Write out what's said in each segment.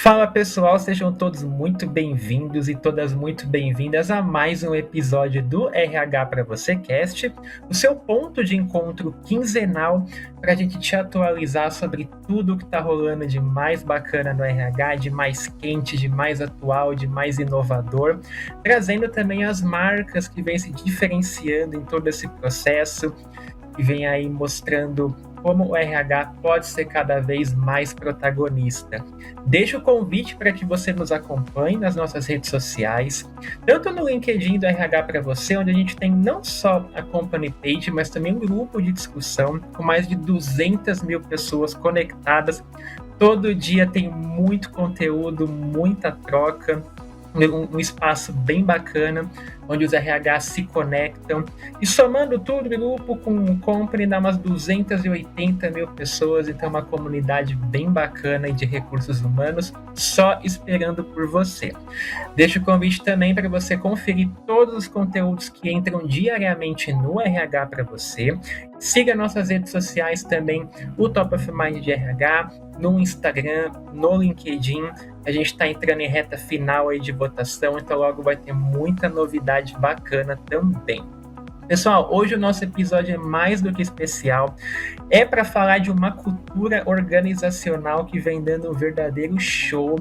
Fala pessoal, sejam todos muito bem-vindos e todas muito bem-vindas a mais um episódio do RH para você Cast, o seu ponto de encontro quinzenal para a gente te atualizar sobre tudo que está rolando de mais bacana no RH, de mais quente, de mais atual, de mais inovador, trazendo também as marcas que vêm se diferenciando em todo esse processo, que vem aí mostrando como o RH pode ser cada vez mais protagonista. Deixo o convite para que você nos acompanhe nas nossas redes sociais, tanto no LinkedIn do RH para você, onde a gente tem não só a company page, mas também um grupo de discussão com mais de 200 mil pessoas conectadas. Todo dia tem muito conteúdo, muita troca, um espaço bem bacana, onde os RH se conectam. E somando tudo, o grupo com o Company dá umas 280 mil pessoas, então é uma comunidade bem bacana e de recursos humanos, só esperando por você. Deixo o convite também para você conferir todos os conteúdos que entram diariamente no RH para você. Siga nossas redes sociais também, o Top of Mind de RH, no Instagram, no LinkedIn. A gente está entrando em reta final aí de votação, então logo vai ter muita novidade bacana também. Pessoal, hoje o nosso episódio é mais do que especial. É para falar de uma cultura organizacional que vem dando um verdadeiro show.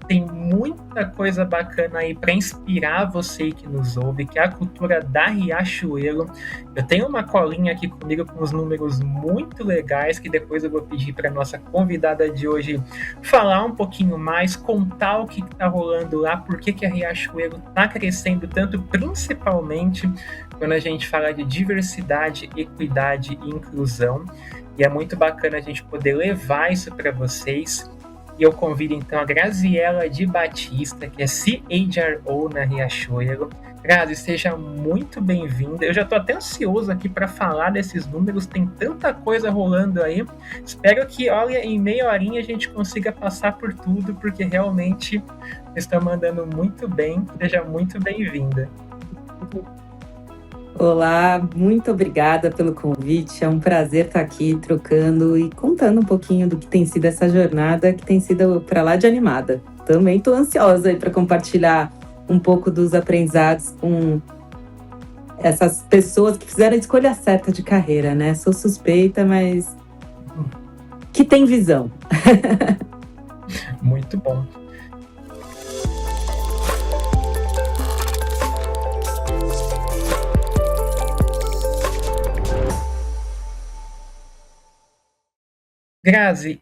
Tem muita coisa bacana aí para inspirar você que nos ouve, que é a cultura da Riachuelo. Eu tenho uma colinha aqui comigo com uns números muito legais que depois eu vou pedir para nossa convidada de hoje falar um pouquinho mais, contar o que está rolando lá, por que a Riachuelo está crescendo tanto, principalmente quando a gente fala de diversidade, equidade e inclusão. E é muito bacana a gente poder levar isso para vocês. E eu convido então a Graziela de Batista, que é CHRO na Riachuelo. Grazi, seja muito bem-vinda. Eu já estou até ansioso aqui para falar desses números, tem tanta coisa rolando aí. Espero que, olha, em meia horinha a gente consiga passar por tudo, porque realmente estão mandando muito bem. Seja muito bem-vinda. Olá, muito obrigada pelo convite. É um prazer estar aqui trocando e contando um pouquinho do que tem sido essa jornada, que tem sido para lá de animada. Também estou ansiosa para compartilhar um pouco dos aprendizados com essas pessoas que fizeram a escolha certa de carreira, né? Sou suspeita, mas que tem visão. Muito bom. Grazi,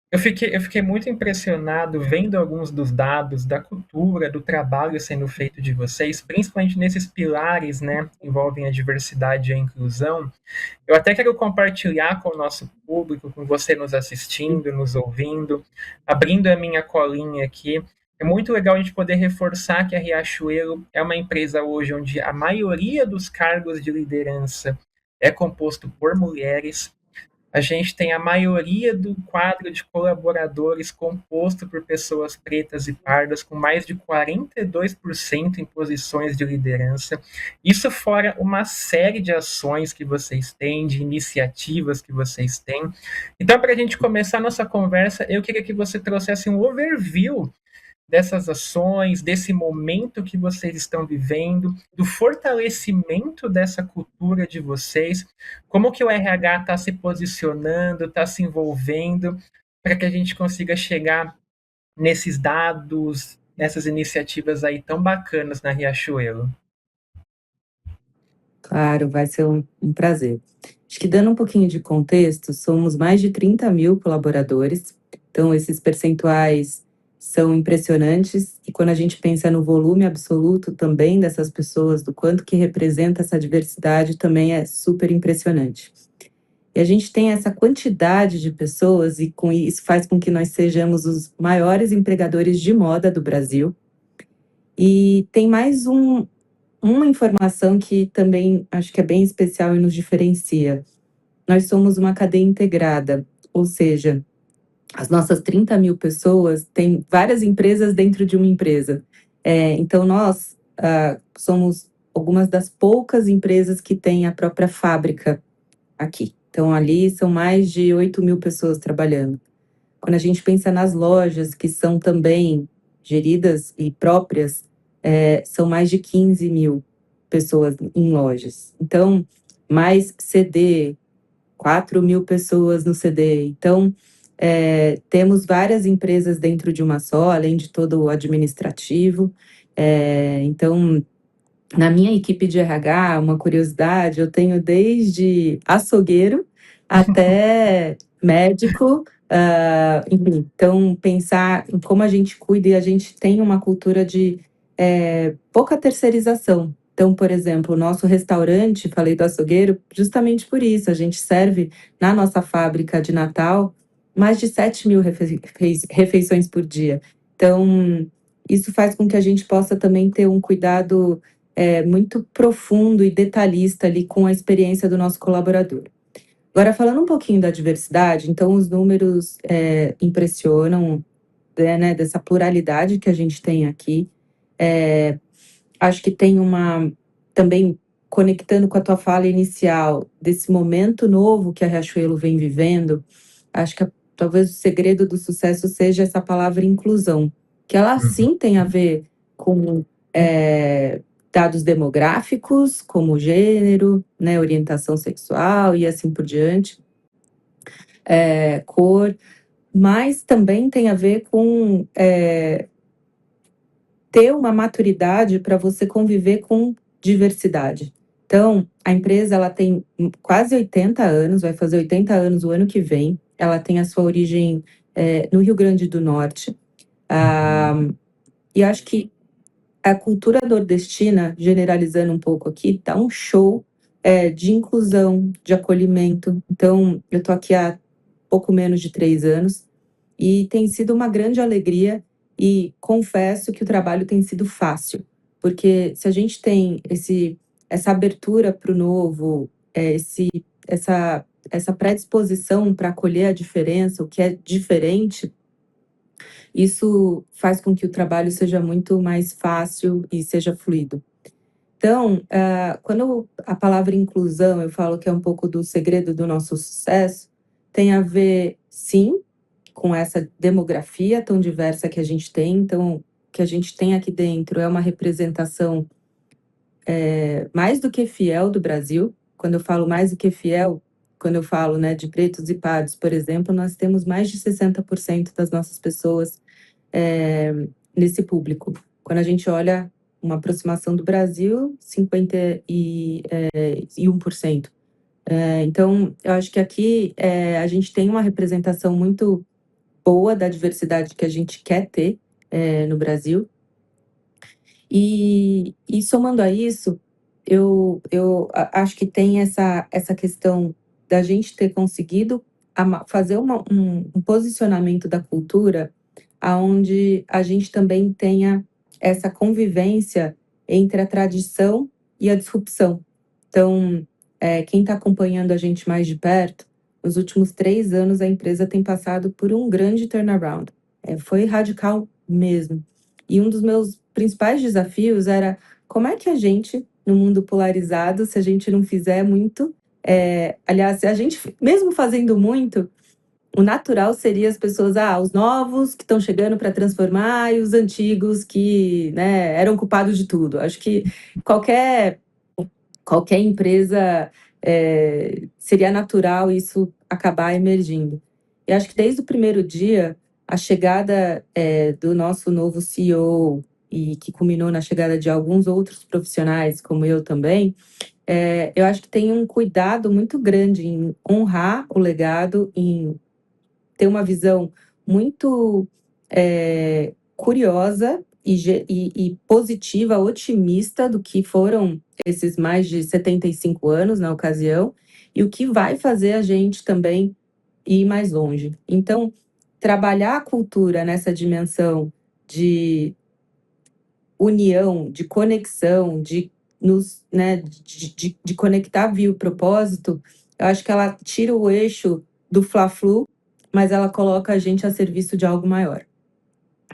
eu fiquei muito impressionado vendo alguns dos dados da cultura, do trabalho sendo feito de vocês, principalmente nesses pilares, né, que envolvem a diversidade e a inclusão. Eu até quero compartilhar com o nosso público, com você nos assistindo, nos ouvindo, abrindo a minha colinha aqui. É muito legal a gente poder reforçar que a Riachuelo é uma empresa hoje onde a maioria dos cargos de liderança é composto por mulheres. A gente tem a maioria do quadro de colaboradores composto por pessoas pretas e pardas, com mais de 42% em posições de liderança. Isso fora uma série de ações que vocês têm, de iniciativas que vocês têm. Então, para a gente começar a nossa conversa, eu queria que você trouxesse um overview dessas ações, desse momento que vocês estão vivendo, do fortalecimento dessa cultura de vocês, como que o RH está se posicionando, está se envolvendo, para que a gente consiga chegar nesses dados, nessas iniciativas aí tão bacanas na Riachuelo. Claro, vai ser um prazer. Acho que dando um pouquinho de contexto, somos mais de 30 mil colaboradores, então esses percentuais são impressionantes, e quando a gente pensa no volume absoluto também dessas pessoas, do quanto que representa essa diversidade, também é super impressionante. E a gente tem essa quantidade de pessoas, e com isso faz com que nós sejamos os maiores empregadores de moda do Brasil. E tem mais uma informação que também acho que é bem especial e nos diferencia. Nós somos uma cadeia integrada, ou seja, as nossas 30 mil pessoas têm várias empresas dentro de uma empresa. Então, nós somos algumas das poucas empresas que têm a própria fábrica aqui. Então, ali são mais de 8 mil pessoas trabalhando. Quando a gente pensa nas lojas, que são também geridas e próprias, são mais de 15 mil pessoas em lojas. Então, mais CD, 4 mil pessoas no CD. Então, temos várias empresas dentro de uma só, além de todo o administrativo. Então, na minha equipe de RH, uma curiosidade, eu tenho desde açougueiro até médico, enfim. Então, pensar em como a gente cuida, e a gente tem uma cultura de pouca terceirização. Então, por exemplo, o nosso restaurante, falei do açougueiro, justamente por isso, a gente serve na nossa fábrica de Natal mais de 7 mil refeições por dia. Então, isso faz com que a gente possa também ter um cuidado muito profundo e detalhista ali com a experiência do nosso colaborador. Agora, falando um pouquinho da diversidade, então os números impressionam, né, dessa pluralidade que a gente tem aqui. Acho que tem também conectando com a tua fala inicial, desse momento novo que a Riachuelo vem vivendo, acho que talvez o segredo do sucesso seja essa palavra inclusão, que ela sim tem a ver com dados demográficos, como gênero, né, orientação sexual e assim por diante, cor, mas também tem a ver com ter uma maturidade para você conviver com diversidade. Então, a empresa ela tem quase 80 anos, vai fazer 80 anos o ano que vem. Ela tem a sua origem no Rio Grande do Norte. E acho que a cultura nordestina, generalizando um pouco aqui, dá um show de inclusão, de acolhimento. Então, eu estou aqui há pouco menos de 3 anos e tem sido uma grande alegria e confesso que o trabalho tem sido fácil, porque se a gente tem essa abertura para o novo, essa predisposição para acolher a diferença, o que é diferente, isso faz com que o trabalho seja muito mais fácil e seja fluido. Então, quando a palavra inclusão, eu falo que é um pouco do segredo do nosso sucesso, tem a ver, sim, com essa demografia tão diversa que a gente tem. Então, o que a gente tem aqui dentro é uma representação mais do que fiel do Brasil. Quando eu falo mais do que fiel, quando eu falo, né, de pretos e pardos, por exemplo, nós temos mais de 60% das nossas pessoas nesse público. Quando a gente olha uma aproximação do Brasil, 51%. Então, eu acho que aqui a gente tem uma representação muito boa da diversidade que a gente quer ter no Brasil. E somando a isso, eu acho que tem essa questão da gente ter conseguido fazer um posicionamento da cultura aonde a gente também tenha essa convivência entre a tradição e a disrupção. Então, quem está acompanhando a gente mais de perto, nos últimos 3 anos a empresa tem passado por um grande turnaround. Foi radical mesmo. E um dos meus principais desafios era como é que a gente, no mundo polarizado, se a gente não fizer muito, aliás, se a gente, mesmo fazendo muito, o natural seria as pessoas, os novos que estão chegando para transformar e os antigos que, né, eram culpados de tudo. Acho que qualquer empresa seria natural isso acabar emergindo. E acho que desde o primeiro dia, a chegada do nosso novo CEO e que culminou na chegada de alguns outros profissionais, como eu também, eu acho que tem um cuidado muito grande em honrar o legado, em ter uma visão muito curiosa e positiva, otimista do que foram esses mais de 75 anos na ocasião e o que vai fazer a gente também ir mais longe. Então, trabalhar a cultura nessa dimensão de união, de conexão, de conectar via o propósito, eu acho que ela tira o eixo do fla-flu, mas ela coloca a gente a serviço de algo maior.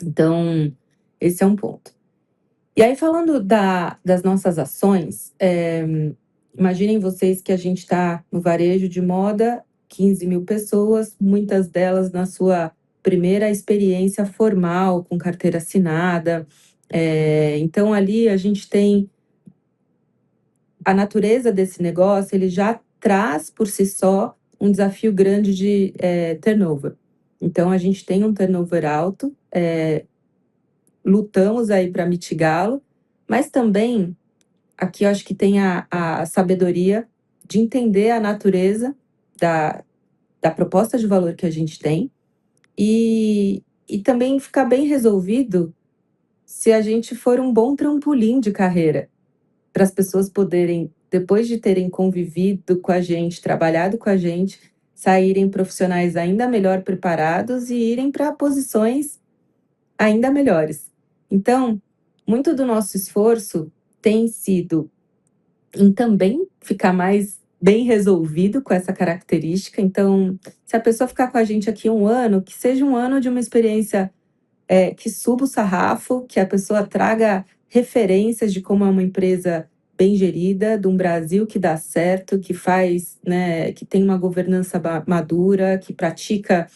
Então, esse é um ponto. E aí, falando das nossas ações, imaginem vocês que a gente está no varejo de moda, 15 mil pessoas, muitas delas na sua primeira experiência formal com carteira assinada. Então ali a gente tem a natureza desse negócio, ele já traz por si só um desafio grande de turnover. Então a gente tem um turnover alto, lutamos aí para mitigá-lo, mas também aqui eu acho que tem a sabedoria de entender a natureza da proposta de valor que a gente tem e também ficar bem resolvido se a gente for um bom trampolim de carreira para as pessoas poderem, depois de terem convivido com a gente, trabalhado com a gente, saírem profissionais ainda melhor preparados e irem para posições ainda melhores. Então, muito do nosso esforço tem sido em também ficar mais bem resolvido com essa característica. Então, se a pessoa ficar com a gente aqui 1 ano, que seja 1 ano de uma experiência que suba o sarrafo, que a pessoa traga referências de como é uma empresa bem gerida, de um Brasil que dá certo, que faz, né, que tem uma governança madura, que pratica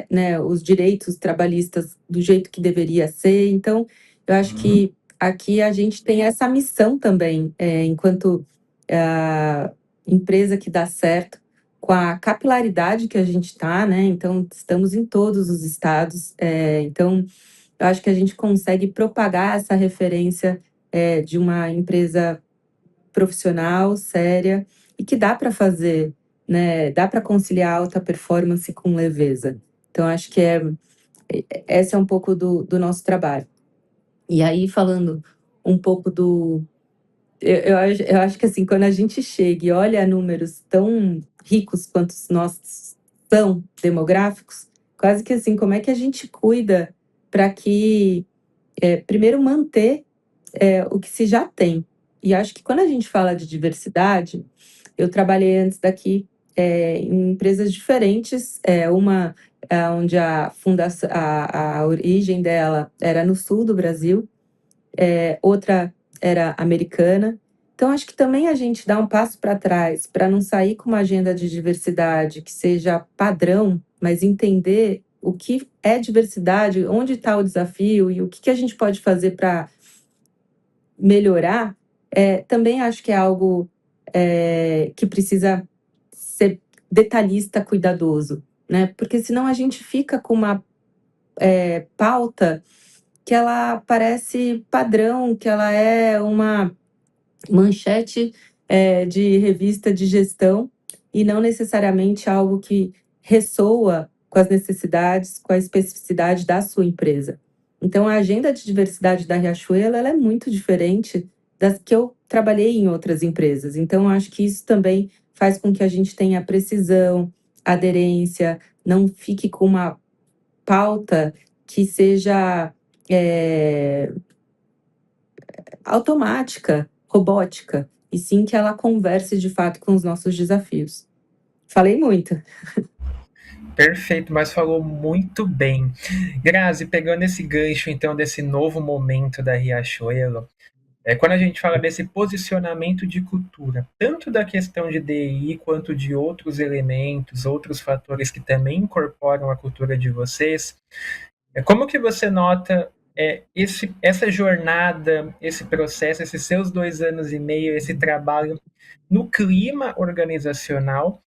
né, os direitos trabalhistas do jeito que deveria ser. Então, eu acho que aqui a gente tem essa missão também, enquanto empresa que dá certo, com a capilaridade que a gente está, né? Então, estamos em todos os estados. Então, eu acho que a gente consegue propagar essa referência de uma empresa profissional, séria, e que dá para fazer, né? Dá para conciliar alta performance com leveza. Então, acho que esse é um pouco do nosso trabalho. E aí, falando um pouco eu acho que assim, quando a gente chega e olha números tão ricos quanto os nossos são demográficos, quase que assim, como é que a gente cuida para que, primeiro, manter o que se já tem. E acho que quando a gente fala de diversidade, eu trabalhei antes daqui em empresas diferentes, uma onde a fundação, a origem dela era no sul do Brasil, outra era americana. Então, acho que também a gente dá um passo para trás para não sair com uma agenda de diversidade que seja padrão, mas entender o que é diversidade, onde está o desafio e o que a gente pode fazer para melhorar, também acho que é algo que precisa ser detalhista, cuidadoso, né? Porque senão a gente fica com uma pauta que ela parece padrão, que ela é uma manchete de revista de gestão e não necessariamente algo que ressoa com as necessidades, com a especificidade da sua empresa. Então, a agenda de diversidade da Riachuelo ela é muito diferente das que eu trabalhei em outras empresas. Então, acho que isso também faz com que a gente tenha precisão, aderência, não fique com uma pauta que seja automática, robótica, e sim que ela converse de fato com os nossos desafios. Falei muito. Perfeito, mas falou muito bem. Grazi, pegando esse gancho, então, desse novo momento da Riachuelo, quando a gente fala desse posicionamento de cultura, tanto da questão de DI quanto de outros elementos, outros fatores que também incorporam a cultura de vocês, como que você nota essa jornada, esse processo, esses seus 2 anos e meio, esse trabalho no clima organizacional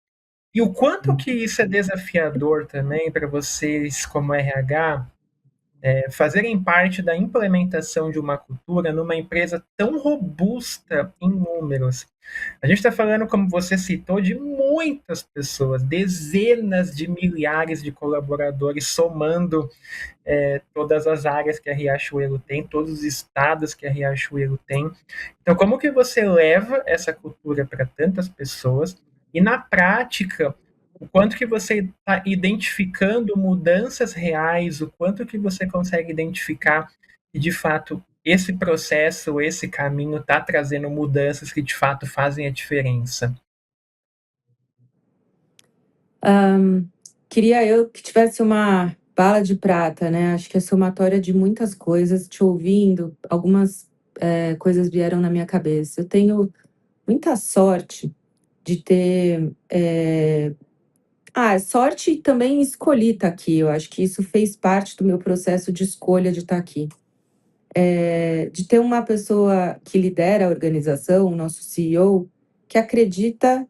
e o quanto que isso é desafiador também para vocês, como RH, fazerem parte da implementação de uma cultura numa empresa tão robusta em números. A gente está falando, como você citou, de muitas pessoas, dezenas de milhares de colaboradores, somando todas as áreas que a Riachuelo tem, todos os estados que a Riachuelo tem. Então, como que você leva essa cultura para tantas pessoas e, na prática, o quanto que você está identificando mudanças reais, o quanto que você consegue identificar que, de fato, esse processo, esse caminho está trazendo mudanças que, de fato, fazem a diferença? Queria eu que tivesse uma bala de prata, né? Acho que é somatória de muitas coisas. Te ouvindo, algumas coisas vieram na minha cabeça. Eu tenho muita sorte de ter Sorte e também escolhi estar aqui. Eu acho que isso fez parte do meu processo de escolha de estar aqui. De ter uma pessoa que lidera a organização, o nosso CEO, que acredita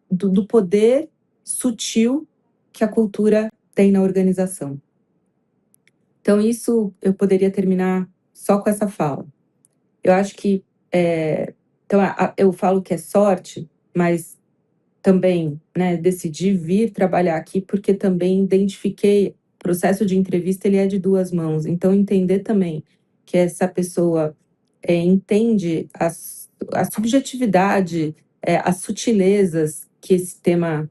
do poder sutil que a cultura tem na organização. Então, isso eu poderia terminar só com essa fala. Eu acho que, então, eu falo que é sorte, mas também, né, decidi vir trabalhar aqui porque também identifiquei o processo de entrevista, ele é de duas mãos. Então, entender também que essa pessoa entende a subjetividade, as sutilezas que esse tema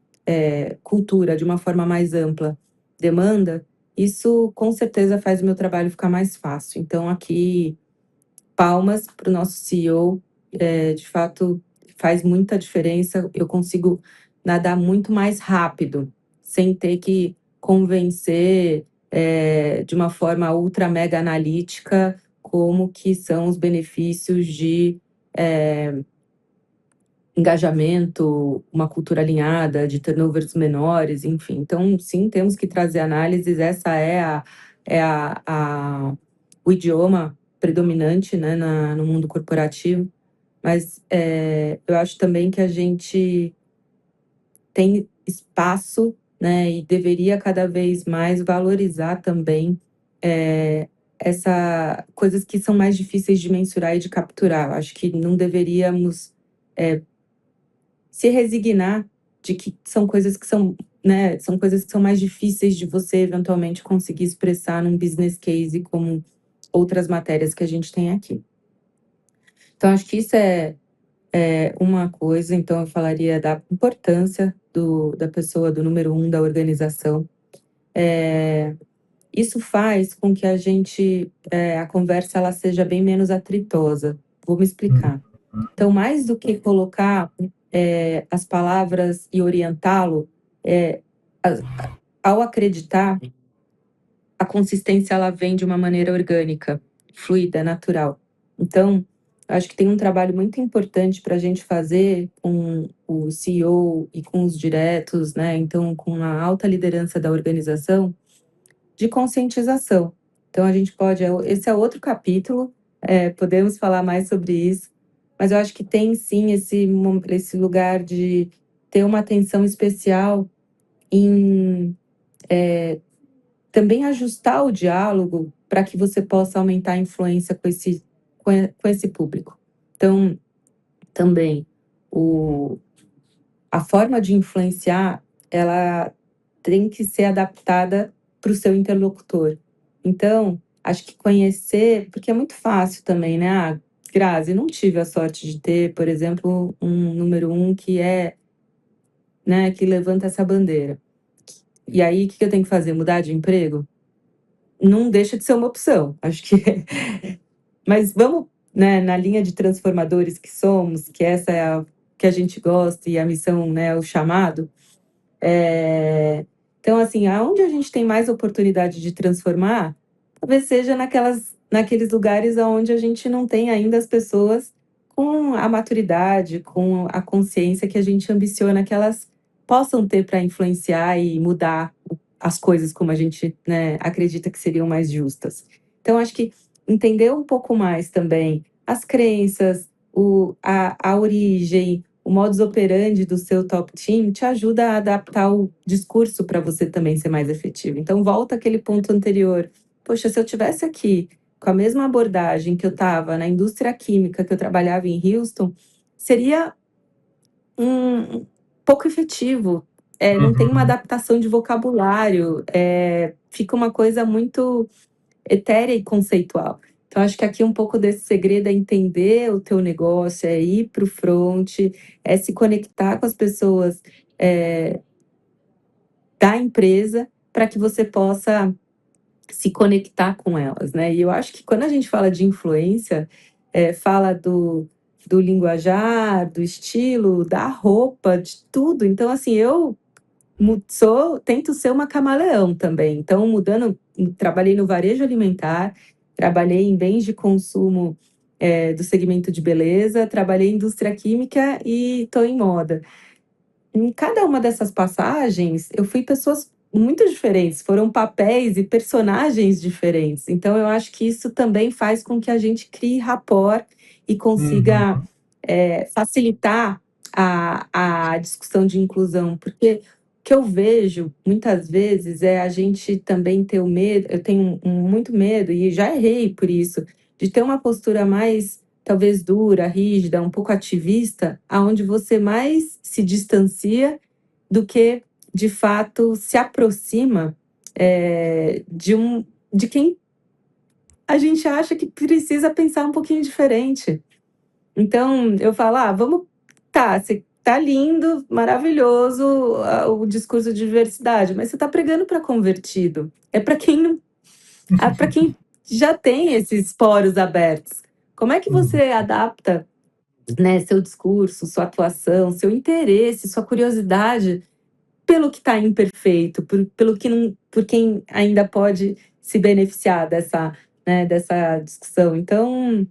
cultura, de uma forma mais ampla, demanda, isso com certeza faz o meu trabalho ficar mais fácil. Então, aqui, palmas para o nosso CEO, de fato, faz muita diferença. Eu consigo nadar muito mais rápido, sem ter que convencer de uma forma ultra mega analítica como que são os benefícios de engajamento, uma cultura alinhada, de turnovers menores, enfim. Então, sim, temos que trazer análises. Essa o idioma predominante, né, no mundo corporativo. Mas eu acho também que a gente tem espaço, né, e deveria cada vez mais valorizar também essa coisas que são mais difíceis de mensurar e de capturar. Eu acho que não deveríamos se resignar de que são coisas que são, né, são coisas que são mais difíceis de você eventualmente conseguir expressar num business case como outras matérias que a gente tem aqui. Então, acho que isso é uma coisa. Então eu falaria da importância da pessoa, do número um da organização. Isso faz com que a conversa ela seja bem menos atritosa. Vou me explicar. Então, mais do que colocar as palavras e orientá-lo, ao acreditar, a consistência ela vem de uma maneira orgânica, fluida, natural. Então, acho que tem um trabalho muito importante para a gente fazer com o CEO e com os diretos, né? Então, com a alta liderança da organização, de conscientização. Então, a gente pode, esse é outro capítulo, podemos falar mais sobre isso, mas eu acho que tem sim esse lugar de ter uma atenção especial em também ajustar o diálogo para que você possa aumentar a influência com esse público. Então, também, a forma de influenciar, ela tem que ser adaptada para o seu interlocutor. Então, acho que conhecer, porque é muito fácil também, né? Grazi, não tive a sorte de ter, por exemplo, um número um que né, que levanta essa bandeira. E aí, o que eu tenho que fazer? Mudar de emprego? Não deixa de ser uma opção, acho que mas vamos, né, na linha de transformadores que somos, que essa é a que a gente gosta e a missão, né, o chamado. Então, assim, aonde a gente tem mais oportunidade de transformar, talvez seja naqueles lugares onde a gente não tem ainda as pessoas com a maturidade, com a consciência que a gente ambiciona que elas possam ter para influenciar e mudar as coisas como a gente, né, acredita que seriam mais justas. Então, acho que entender um pouco mais também as crenças, a origem, o modus operandi do seu top team te ajuda a adaptar o discurso para você também ser mais efetivo. Então, volta àquele ponto anterior. Poxa, se eu tivesse aqui com a mesma abordagem que eu estava na indústria química, que eu trabalhava em Houston, seria um pouco efetivo. Não tem uma adaptação de vocabulário, fica uma coisa muito etérea e conceitual. Então, acho que aqui um pouco desse segredo é entender o teu negócio, é ir para o front, é se conectar com as pessoas da empresa para que você possa se conectar com elas, né? E eu acho que quando a gente fala de influência, fala do linguajar, do estilo, da roupa, de tudo. Então, assim, eu tento ser uma camaleão também. Então, trabalhei no varejo alimentar, trabalhei em bens de consumo do segmento de beleza, trabalhei em indústria química e estou em moda. em cada uma dessas passagens, eu fui pessoas muito diferentes, foram papéis e personagens diferentes. Então eu acho que isso também faz com que a gente crie rapport e Uhum, consiga, facilitar a discussão de inclusão, porque o que eu vejo muitas vezes é a gente também ter o medo, eu tenho muito medo e já errei por isso, de ter uma postura mais talvez dura, rígida, um pouco ativista, aonde você mais se distancia do que, de fato, se aproxima, de quem a gente acha que precisa pensar um pouquinho diferente. Então, eu falo: "Ah, vamos tá, você tá lindo, maravilhoso, o discurso de diversidade, mas você tá pregando para convertido, é para quem não para quem já tem esses poros abertos. Como é que uhum. você adapta, né, seu discurso, sua atuação, seu interesse, sua curiosidade pelo que está imperfeito, pelo que não, por quem ainda pode se beneficiar dessa, né, dessa discussão. Então,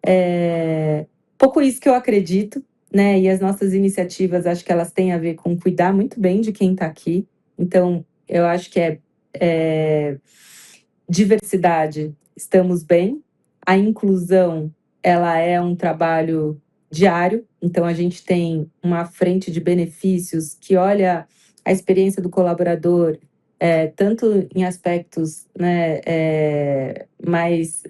é pouco isso que eu acredito, né? E as nossas iniciativas, acho que elas têm a ver com cuidar muito bem de quem está aqui. Então, eu acho que é diversidade, estamos bem. A inclusão, ela é um trabalho diário, então a gente tem uma frente de benefícios que olha a experiência do colaborador, tanto em aspectos, né, mais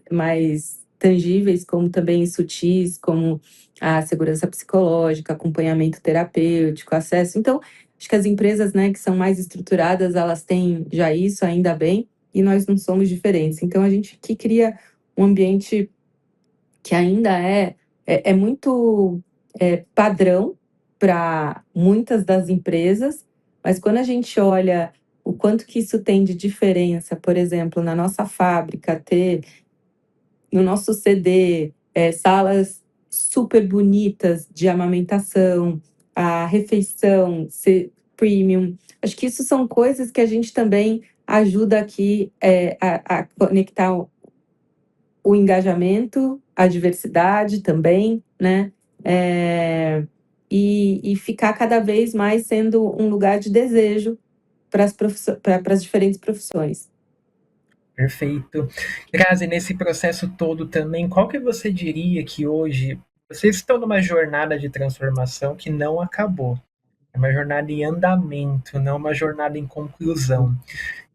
tangíveis, como também sutis, como a segurança psicológica, acompanhamento terapêutico, acesso. Então, acho que as empresas, né, que são mais estruturadas, elas têm já isso, ainda bem, e nós não somos diferentes. Então a gente que cria um ambiente que ainda é muito padrão para muitas das empresas, mas quando a gente olha o quanto que isso tem de diferença, por exemplo, na nossa fábrica, ter no nosso CD salas super bonitas de amamentação, a refeição ser premium. Acho que isso são coisas que a gente também ajuda aqui a conectar o engajamento, a diversidade também, né? E ficar cada vez mais sendo um lugar de desejo para as diferentes profissões. Perfeito. Grazi, nesse processo todo também, qual que você diria que hoje vocês estão numa jornada de transformação que não acabou? É uma jornada em andamento, não uma jornada em conclusão.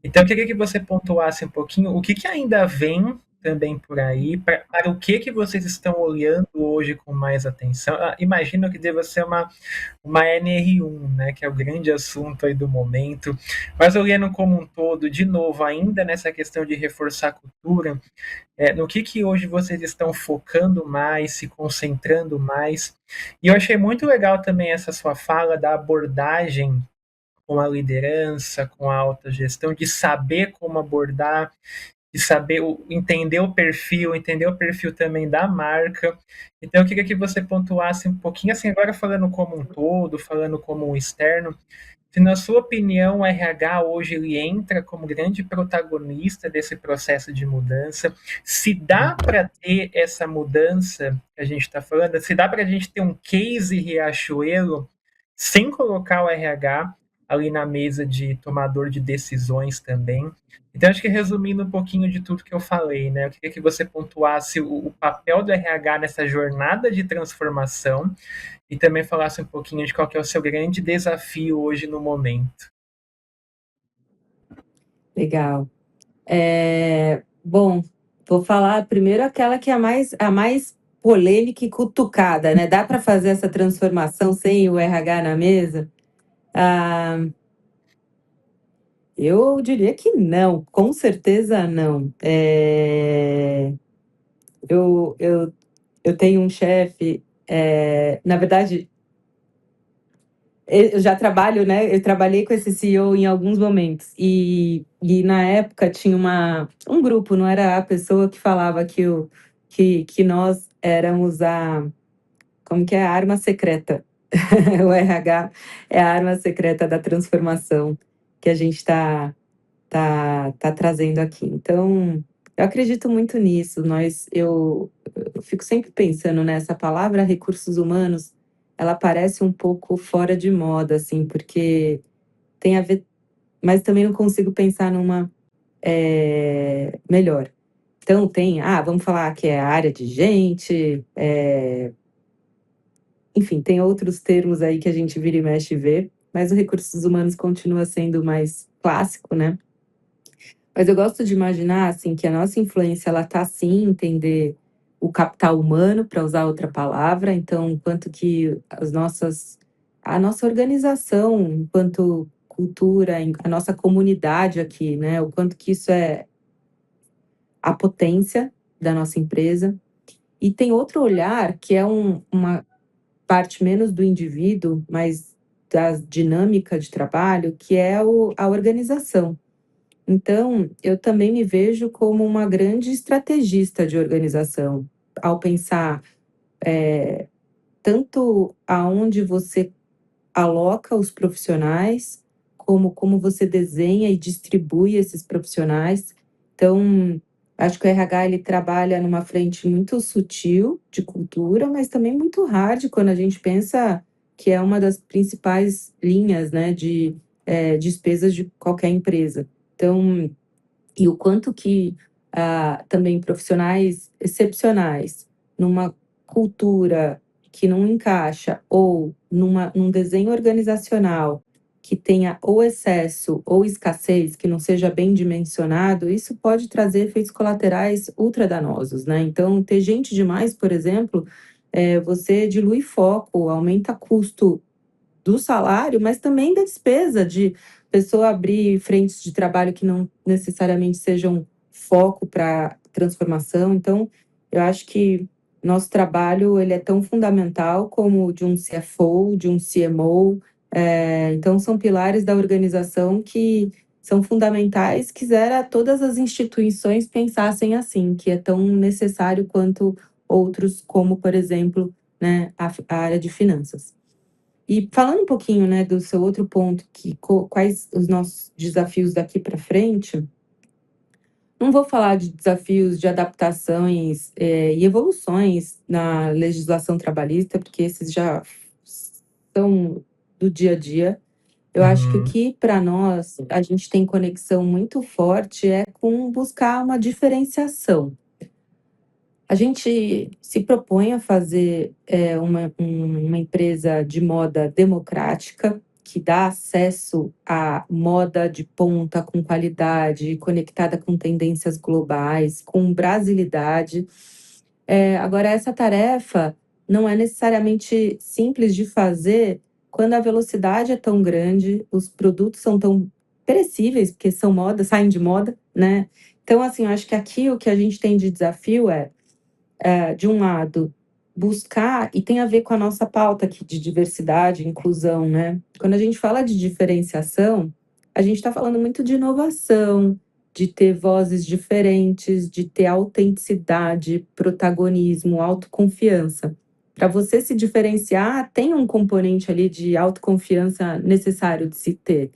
Então, eu queria que você pontuasse um pouquinho o que, que ainda vem também por aí, para o que vocês estão olhando hoje com mais atenção. Imagino que deva ser uma NR1, né, que é o grande assunto aí do momento, mas olhando como um todo, de novo, ainda nessa questão de reforçar a cultura, no que hoje vocês estão focando mais, se concentrando mais. E eu achei muito legal também essa sua fala da abordagem com a liderança, com a alta gestão, de saber como abordar, de saber entender o perfil também da marca. Então, eu queria que você pontuasse um pouquinho, assim, agora falando como um todo, falando como um externo, se na sua opinião o RH hoje ele entra como grande protagonista desse processo de mudança, se dá para ter essa mudança que a gente está falando, se dá para a gente ter um case Riachuelo sem colocar o RH ali na mesa de tomador de decisões também. Então, acho que resumindo um pouquinho de tudo que eu falei, né? Eu queria que você pontuasse o papel do RH nessa jornada de transformação e também falasse um pouquinho de qual que é o seu grande desafio hoje no momento. Legal. Bom, vou falar primeiro aquela que é a mais polêmica e cutucada, né? Dá para fazer essa transformação sem o RH na mesa? Ah, eu diria que não, com certeza não. Eu tenho um chefe, na verdade, eu já trabalho, né? Eu trabalhei com esse CEO em alguns momentos. E na época tinha um grupo, não era a pessoa que falava que nós éramos como que é? A arma secreta. O RH é a arma secreta da transformação que a gente tá trazendo aqui. Então, eu acredito muito nisso. Eu fico sempre pensando nessa palavra recursos humanos, ela parece um pouco fora de moda, assim, porque tem a ver, mas também não consigo pensar numa melhor. Então tem, vamos falar que é a área de gente, enfim, tem outros termos aí que a gente vira e mexe e vê, mas o recursos humanos continua sendo mais clássico, né. Mas eu gosto de imaginar, assim, que a nossa influência ela tá sim em entender o capital humano, para usar outra palavra, então o quanto que a nossa organização enquanto cultura, a nossa comunidade aqui, né, o quanto que isso é a potência da nossa empresa. E tem outro olhar que é uma parte menos do indivíduo, mas da dinâmica de trabalho, que é a organização. Então, eu também me vejo como uma grande estrategista de organização, ao pensar tanto aonde você aloca os profissionais, como você desenha e distribui esses profissionais. Então, acho que o RH ele trabalha numa frente muito sutil de cultura, mas também muito hard quando a gente pensa que é uma das principais linhas, né, de despesas de qualquer empresa. Então, e o quanto que também profissionais excepcionais numa cultura que não encaixa ou num desenho organizacional que tenha ou excesso ou escassez, que não seja bem dimensionado, isso pode trazer efeitos colaterais ultra danosos, né. Então ter gente demais, por exemplo, você dilui foco, aumenta custo do salário, mas também da despesa de pessoa abrir frentes de trabalho que não necessariamente sejam foco para transformação. Então, eu acho que nosso trabalho ele é tão fundamental como o de um CFO, de um CMO. Então são pilares da organização que são fundamentais, quisera todas as instituições pensassem assim, que é tão necessário quanto outros, como por exemplo, né, a área de finanças. E falando um pouquinho, né, do seu outro ponto, que quais os nossos desafios daqui para frente, não vou falar de desafios de adaptações, e evoluções na legislação trabalhista, porque esses já são do dia a dia. Eu acho que o Uhum. que para nós a gente tem conexão muito forte é com buscar uma diferenciação. A gente se propõe a fazer, uma empresa de moda democrática, que dá acesso à moda de ponta, com qualidade, conectada com tendências globais, com brasilidade. Agora essa tarefa não é necessariamente simples de fazer quando a velocidade é tão grande, os produtos são tão perecíveis, porque são moda, saem de moda, né. Então, assim, eu acho que aqui o que a gente tem de desafio de um lado, buscar e tem a ver com a nossa pauta aqui de diversidade e inclusão, né. Quando a gente fala de diferenciação, a gente está falando muito de inovação, de ter vozes diferentes, de ter autenticidade, protagonismo, autoconfiança. Para você se diferenciar, tem um componente ali de autoconfiança necessário de se ter.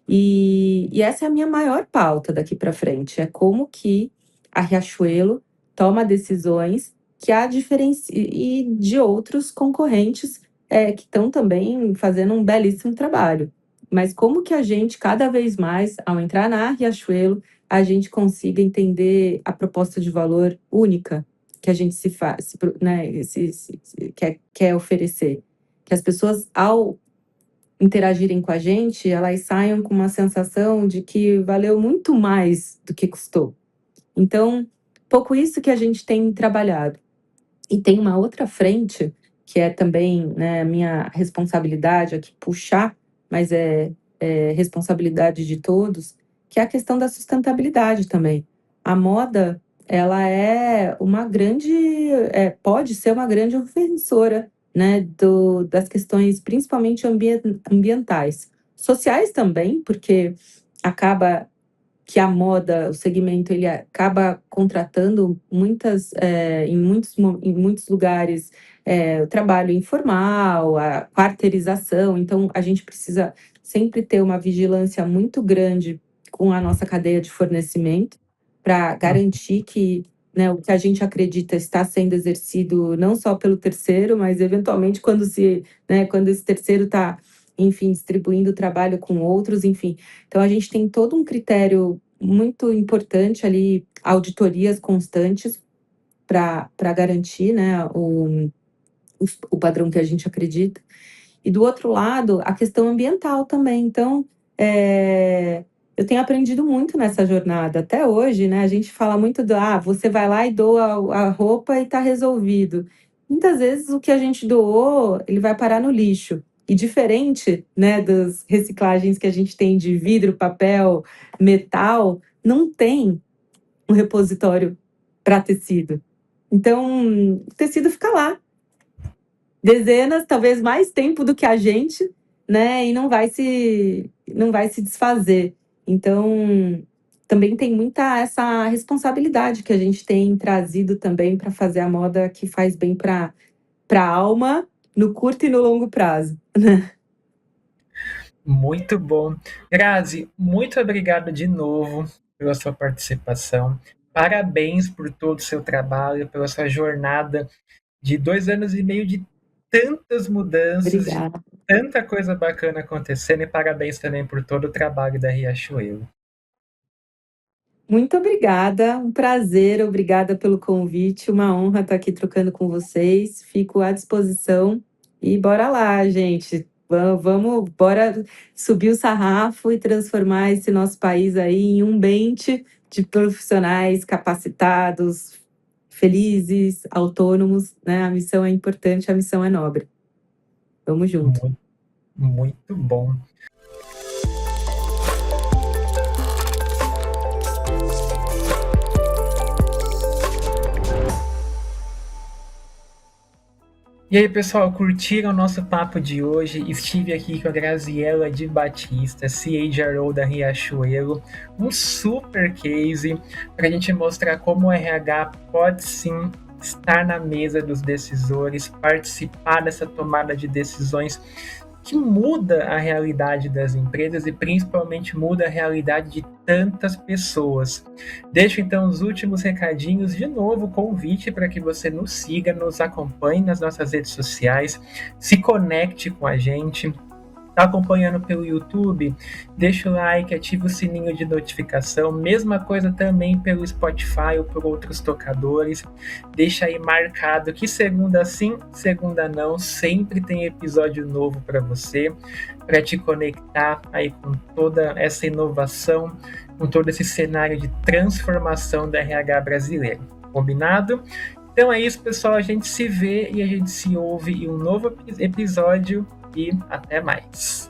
E essa é a minha maior pauta daqui para frente, é como que a Riachuelo toma decisões que a diferencie de outros concorrentes, que estão também fazendo um belíssimo trabalho. Mas como que a gente, cada vez mais, ao entrar na Riachuelo, a gente consiga entender a proposta de valor única que a gente se faz, né, quer oferecer. Que as pessoas, ao interagirem com a gente, elas saiam com uma sensação de que valeu muito mais do que custou. Então, pouco isso que a gente tem trabalhado. E tem uma outra frente, que é também, né, minha responsabilidade aqui puxar, mas é responsabilidade de todos, que é a questão da sustentabilidade também. A moda, ela é uma grande, pode ser uma grande ofensora, né, das questões principalmente ambientais. Sociais também, porque acaba que a moda, o segmento, ele acaba contratando em muitos lugares, o trabalho informal, a quarteirização, então a gente precisa sempre ter uma vigilância muito grande com a nossa cadeia de fornecimento, para garantir que né, o que a gente acredita está sendo exercido não só pelo terceiro, mas eventualmente quando quando esse terceiro está, enfim, distribuindo o trabalho com outros, enfim. Então a gente tem todo um critério muito importante ali, auditorias constantes para garantir, né, o padrão que a gente acredita. E do outro lado, a questão ambiental também. Então, eu tenho aprendido muito nessa jornada. Até hoje, né, a gente fala muito do, você vai lá e doa a roupa e está resolvido. Muitas vezes o que a gente doou, ele vai parar no lixo. E diferente, né, das reciclagens que a gente tem de vidro, papel, metal, não tem um repositório para tecido. Então, o tecido fica lá, dezenas, talvez mais tempo do que a gente, né? E não vai se desfazer. Então, também tem muita essa responsabilidade que a gente tem trazido também para fazer a moda que faz bem para a alma no curto e no longo prazo. Muito bom. Grazi, muito obrigado de novo pela sua participação. Parabéns por todo o seu trabalho, pela sua jornada de 2 anos e meio de tantas mudanças, de Obrigada. tanta coisa bacana acontecendo, e parabéns também por todo o trabalho da Riachuelo. Muito obrigada, um prazer, obrigada pelo convite, uma honra estar aqui trocando com vocês. Fico à disposição e bora lá, gente. Vamos, bora subir o sarrafo e transformar esse nosso país aí em um ambiente de profissionais capacitados, felizes, autônomos, né? A missão é importante, a missão é nobre. Vamos junto. Muito, muito bom. E aí, pessoal, curtiram o nosso papo de hoje? Estive aqui com a Graziela de Batista, CHRO da Riachuelo, um super case para a gente mostrar como o RH pode sim estar na mesa dos decisores, participar dessa tomada de decisões que muda a realidade das empresas e principalmente muda a realidade de tantas pessoas. Deixo então os últimos recadinhos, de novo convite para que você nos siga, nos acompanhe nas nossas redes sociais, se conecte com a gente. Está acompanhando pelo YouTube? Deixa o like, ativa o sininho de notificação. Mesma coisa também pelo Spotify ou por outros tocadores. Deixa aí marcado que segunda sim, segunda não, sempre tem episódio novo para você, para te conectar aí com toda essa inovação, com todo esse cenário de transformação da RH brasileira. Combinado? Então é isso, pessoal. A gente se vê e a gente se ouve em um novo episódio. E até mais.